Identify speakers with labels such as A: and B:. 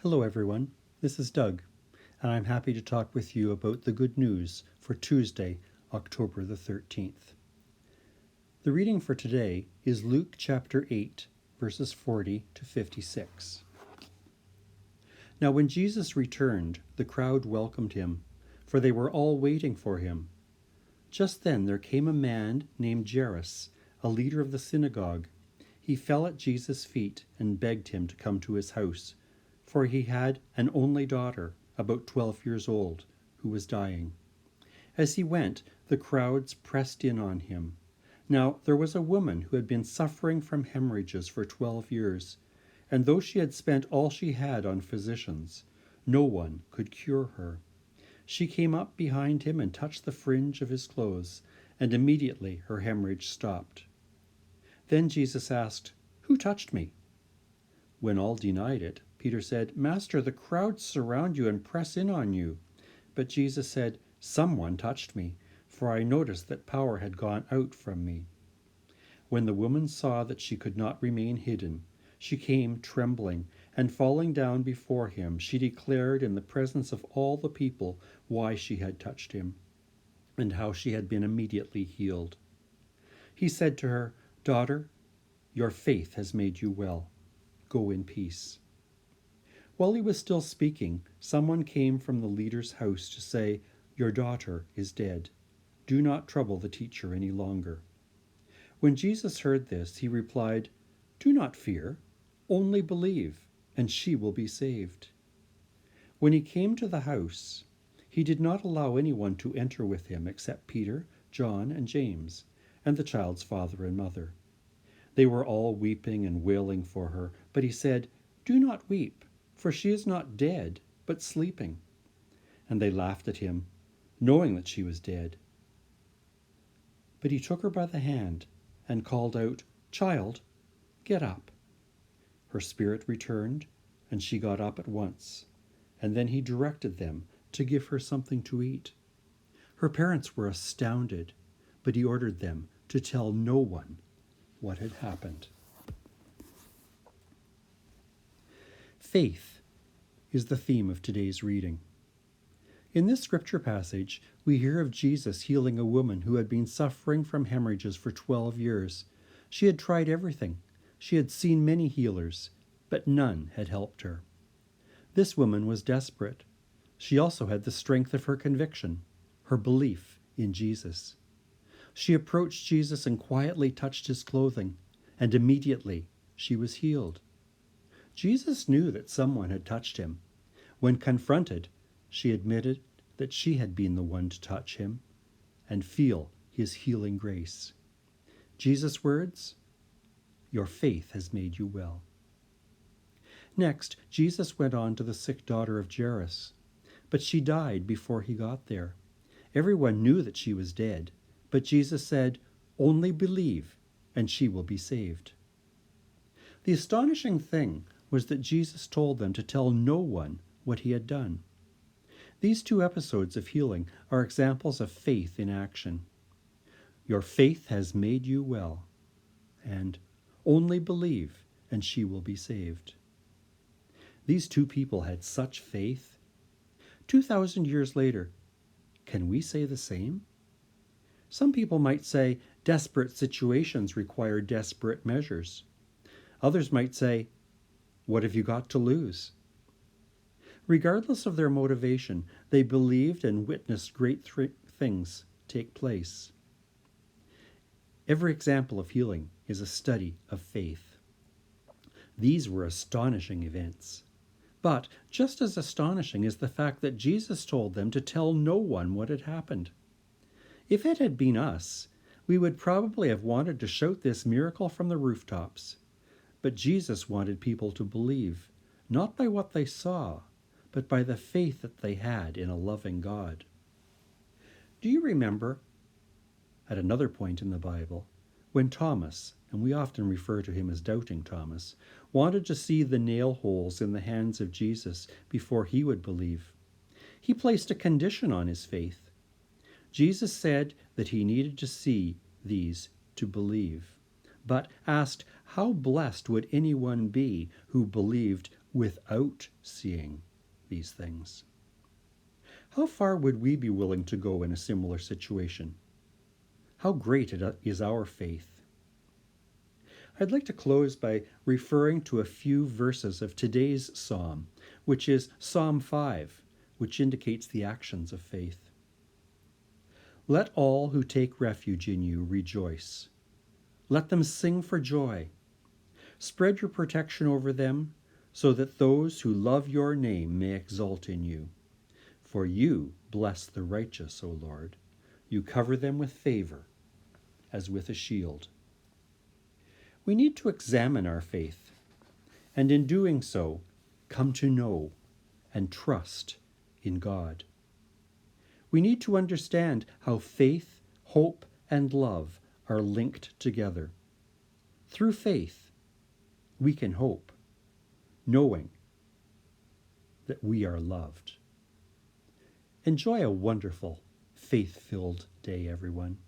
A: Hello everyone, this is Doug, and I'm happy to talk with you about the good news for Tuesday, October the 13th. The reading for today is Luke chapter 8, verses 40 to 56. Now when Jesus returned, the crowd welcomed him, for they were all waiting for him. Just then there came a man named Jairus, a leader of the synagogue. He fell at Jesus' feet and begged him to come to his house, for he had an only daughter, about 12 years old, who was dying. As he went, the crowds pressed in on him. Now there was a woman who had been suffering from hemorrhages for 12 years, and though she had spent all she had on physicians, no one could cure her. She came up behind him and touched the fringe of his clothes, and immediately her hemorrhage stopped. Then Jesus asked, "Who touched me?" When all denied it, Peter said, "Master, the crowds surround you and press in on you." But Jesus said, "Someone touched me, for I noticed that power had gone out from me." When the woman saw that she could not remain hidden, she came trembling, and falling down before him, she declared in the presence of all the people why she had touched him, and how she had been immediately healed. He said to her, "Daughter, your faith has made you well. Go in peace." While he was still speaking, someone came from the leader's house to say, "Your daughter is dead. Do not trouble the teacher any longer." When Jesus heard this, he replied, "Do not fear, only believe, and she will be saved." When he came to the house, he did not allow anyone to enter with him except Peter, John, and James, and the child's father and mother. They were all weeping and wailing for her, but he said, "Do not weep, for she is not dead, but sleeping." And they laughed at him, knowing that she was dead. But he took her by the hand and called out, "Child, get up." Her spirit returned, and she got up at once. And then he directed them to give her something to eat. Her parents were astounded, but he ordered them to tell no one what had happened. Faith is the theme of today's reading. In this scripture passage, we hear of Jesus healing a woman who had been suffering from hemorrhages for 12 years. She had tried everything. She had seen many healers, but none had helped her. This woman was desperate. She also had the strength of her conviction, her belief in Jesus. She approached Jesus and quietly touched his clothing, and immediately she was healed. Jesus knew that someone had touched him. When confronted, she admitted that she had been the one to touch him and feel his healing grace. Jesus' words, "Your faith has made you well." Next, Jesus went on to the sick daughter of Jairus, but she died before he got there. Everyone knew that she was dead, but Jesus said, "Only believe, and she will be saved." The astonishing thing was that Jesus told them to tell no one what he had done. These two episodes of healing are examples of faith in action. "Your faith has made you well," and "Only believe, and she will be saved." These two people had such faith. 2,000 years later, can we say the same? Some people might say desperate situations require desperate measures. Others might say, "What have you got to lose?" Regardless of their motivation, they believed and witnessed great things take place. Every example of healing is a study of faith. These were astonishing events. But just as astonishing is the fact that Jesus told them to tell no one what had happened. If it had been us, we would probably have wanted to shout this miracle from the rooftops. But Jesus wanted people to believe, not by what they saw, but by the faith that they had in a loving God. Do you remember, at another point in the Bible, when Thomas, and we often refer to him as Doubting Thomas, wanted to see the nail holes in the hands of Jesus before he would believe? He placed a condition on his faith. Jesus said that he needed to see these to believe, but asked how blessed would anyone be who believed without seeing these things. How far would we be willing to go in a similar situation? How great is our faith? I'd like to close by referring to a few verses of today's psalm, which is Psalm 5, which indicates the actions of faith. Let all who take refuge in you rejoice. Let them sing for joy. Spread your protection over them, so that those who love your name may exult in you. For you bless the righteous, O Lord. You cover them with favor, as with a shield. We need to examine our faith, and in doing so, come to know and trust in God. We need to understand how faith, hope, and love are linked together. Through faith, we can hope, knowing that we are loved. Enjoy a wonderful, faith-filled day, everyone.